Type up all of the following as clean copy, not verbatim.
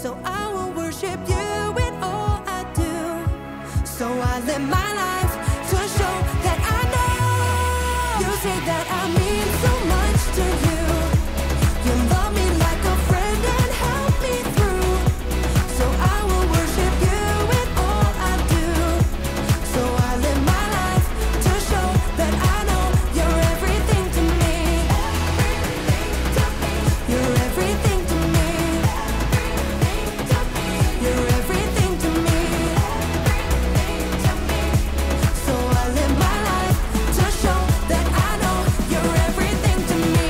So I will worship you in all I do. So I live my life to show that I know. You say that I mean so much to you. You love me like a friend and help me through. So I will worship you in all I do. So I live my life to show that I know you're everything to me. You're everything to me. You're everything to me. So I live my life to show that I know you're everything to me.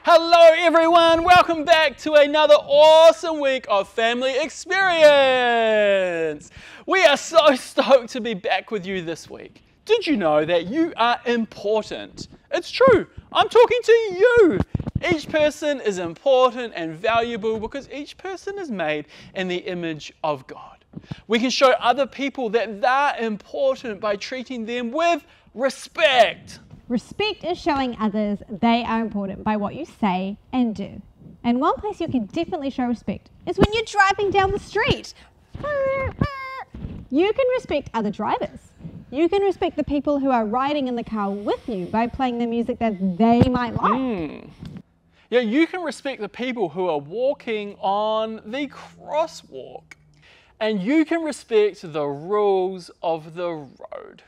Hello everyone, welcome back to another awesome week of Family Experience. We are so stoked to be back with you this week. Did you know that you are important? It's true, I'm talking to you. Each person is important and valuable because each person is made in the image of God. We can show other people that they're important by treating them with respect. Respect is showing others they are important by what you say and do. And one place you can definitely show respect is when you're driving down the street. You can respect other drivers. You can respect the people who are riding in the car with you by playing the music that they might like. Yeah, you can respect the people who are walking on the crosswalk. And you can respect the rules of the road.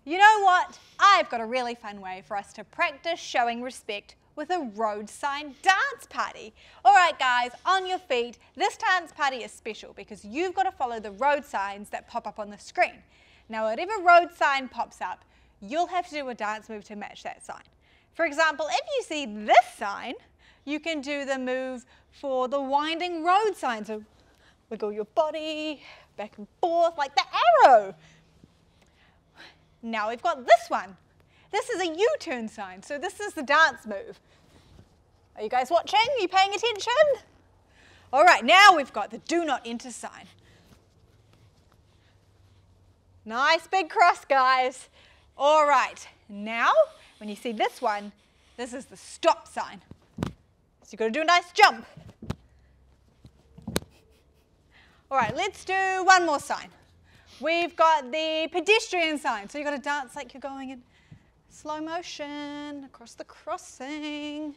You know what? I've got a really fun way for us to practice showing respect with a road sign dance party. All right, guys, on your feet. This dance party is special because you've got to follow the road signs that pop up on the screen. Now, whatever road sign pops up, you'll have to do a dance move to match that sign. For example, if you see this sign, you can do the move for the winding road sign. So wiggle your body back and forth like the arrow. Now we've got this one. This is a U-turn sign, so this is the dance move. Are you guys watching? Are you paying attention? All right, now we've got the do not enter sign. Nice big cross, guys. All right, now when you see this one, this is the stop sign. So you've got to do a nice jump. All right, let's do one more sign. We've got the pedestrian sign. So you've got to dance like you're going in slow motion across the crossing.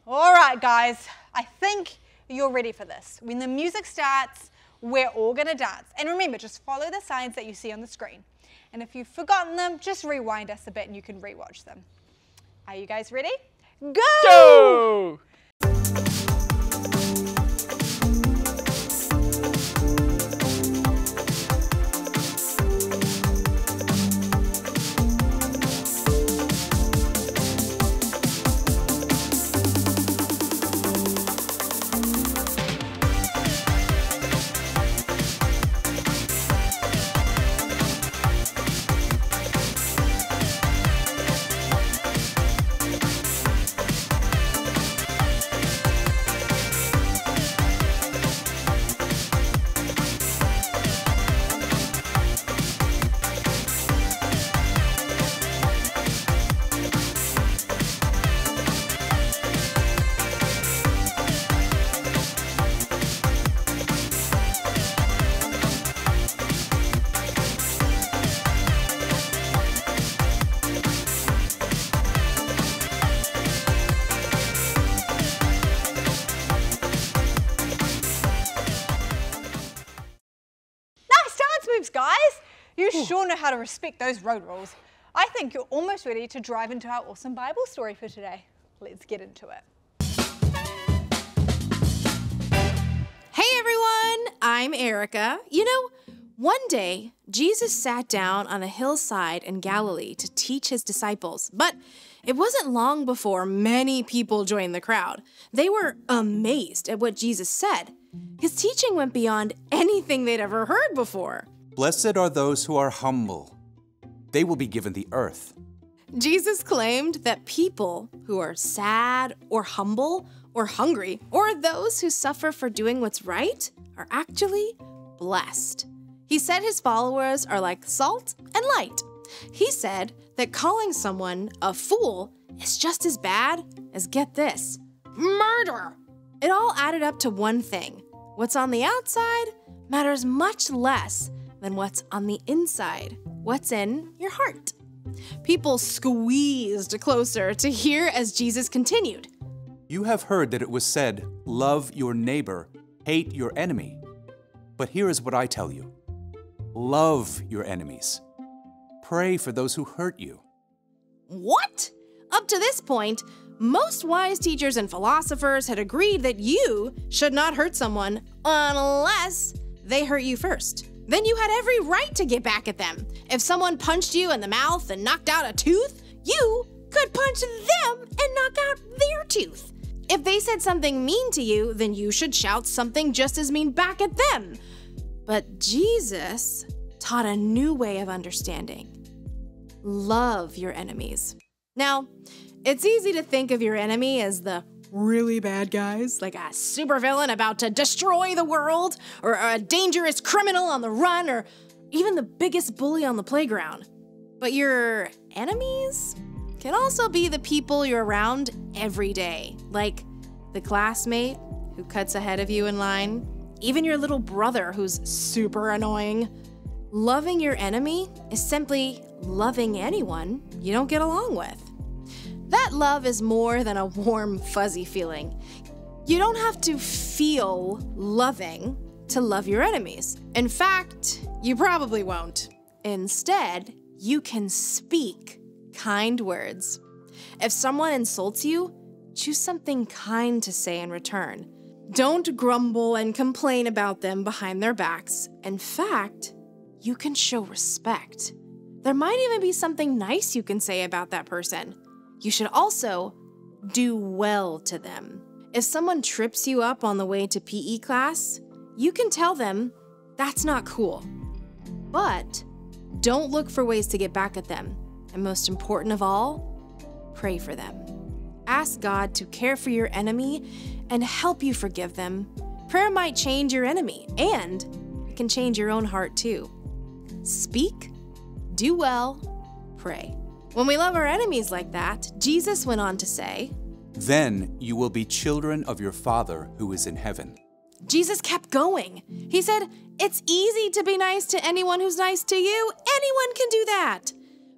All right, guys, I think you're ready for this. When the music starts, we're all going to dance. And remember, just follow the signs that you see on the screen. And if you've forgotten them, just rewind us a bit and you can rewatch them. Are you guys ready? Go! Go! Guys, you sure know how to respect those road rules. I think you're almost ready to drive into our awesome Bible story for today. Let's get into it. Hey everyone, I'm Erica. You know, one day Jesus sat down on a hillside in Galilee to teach his disciples, but it wasn't long before many people joined the crowd. They were amazed at what Jesus said. His teaching went beyond anything they'd ever heard before. Blessed are those who are humble. They will be given the earth. Jesus claimed that people who are sad or humble or hungry or those who suffer for doing what's right are actually blessed. He said his followers are like salt and light. He said that calling someone a fool is just as bad as, get this, murder. It all added up to one thing. What's on the outside matters much less than what's on the inside, what's in your heart. People squeezed closer to hear as Jesus continued. You have heard that it was said, love your neighbor, hate your enemy. But here is what I tell you. Love your enemies. Pray for those who hurt you. What? Up to this point, most wise teachers and philosophers had agreed that you should not hurt someone unless they hurt you first. Then you had every right to get back at them. If someone punched you in the mouth and knocked out a tooth, you could punch them and knock out their tooth. If they said something mean to you, then you should shout something just as mean back at them. But Jesus taught a new way of understanding. Love your enemies. Now, it's easy to think of your enemy as the really bad guys, like a supervillain about to destroy the world, or a dangerous criminal on the run, or even the biggest bully on the playground. But your enemies can also be the people you're around every day, like the classmate who cuts ahead of you in line, even your little brother who's super annoying. Loving your enemy is simply loving anyone you don't get along with. That love is more than a warm, fuzzy feeling. You don't have to feel loving to love your enemies. In fact, you probably won't. Instead, you can speak kind words. If someone insults you, choose something kind to say in return. Don't grumble and complain about them behind their backs. In fact, you can show respect. There might even be something nice you can say about that person. You should also do well to them. If someone trips you up on the way to PE class, you can tell them that's not cool. But don't look for ways to get back at them. And most important of all, pray for them. Ask God to care for your enemy and help you forgive them. Prayer might change your enemy, and it can change your own heart too. Speak, do well, pray. When we love our enemies like that, Jesus went on to say, Then you will be children of your Father who is in heaven. Jesus kept going. He said, it's easy to be nice to anyone who's nice to you. Anyone can do that.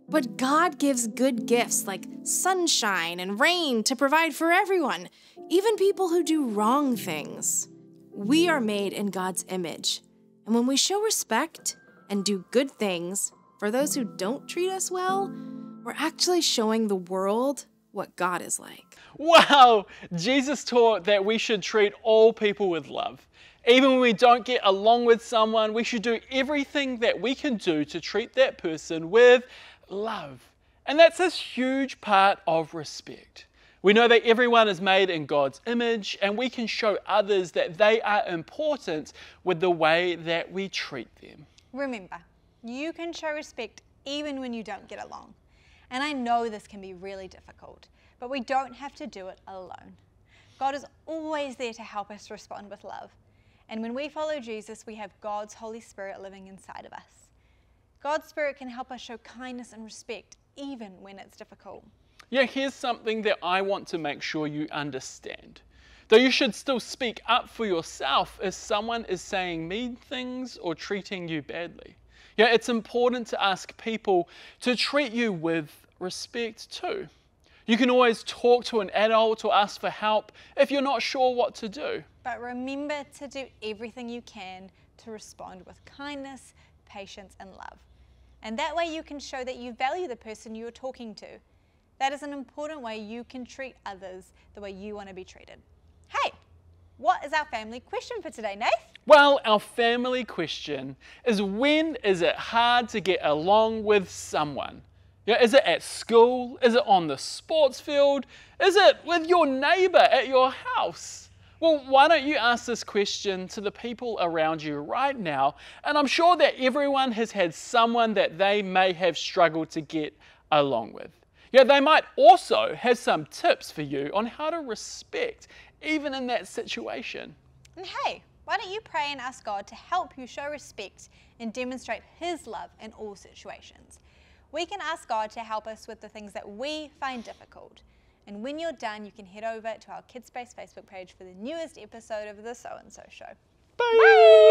But God gives good gifts like sunshine and rain to provide for everyone, even people who do wrong things. We are made in God's image. And when we show respect and do good things for those who don't treat us well, we're actually showing the world what God is like. Wow! Jesus taught that we should treat all people with love. Even when we don't get along with someone, we should do everything that we can do to treat that person with love. And that's a huge part of respect. We know that everyone is made in God's image, and we can show others that they are important with the way that we treat them. Remember, you can show respect even when you don't get along. And I know this can be really difficult, but we don't have to do it alone. God is always there to help us respond with love. And when we follow Jesus, we have God's Holy Spirit living inside of us. God's Spirit can help us show kindness and respect even when it's difficult. Yeah, here's something that I want to make sure you understand. Though you should still speak up for yourself if someone is saying mean things or treating you badly. Yeah, it's important to ask people to treat you with respect too. You can always talk to an adult or ask for help if you're not sure what to do. But remember to do everything you can to respond with kindness, patience, and love. And that way you can show that you value the person you're talking to. That is an important way you can treat others the way you want to be treated. Hey, what is our family question for today, Nath? Well, our family question is, when is it hard to get along with someone? Yeah, is it at school? Is it on the sports field? Is it with your neighbor at your house? Well, why don't you ask this question to the people around you right now? And I'm sure that everyone has had someone that they may have struggled to get along with. Yeah, they might also have some tips for you on how to respect even in that situation. And hey, why don't you pray and ask God to help you show respect and demonstrate His love in all situations? We can ask God to help us with the things that we find difficult. And when you're done, you can head over to our Kidspace Facebook page for the newest episode of The So and So Show. Bye.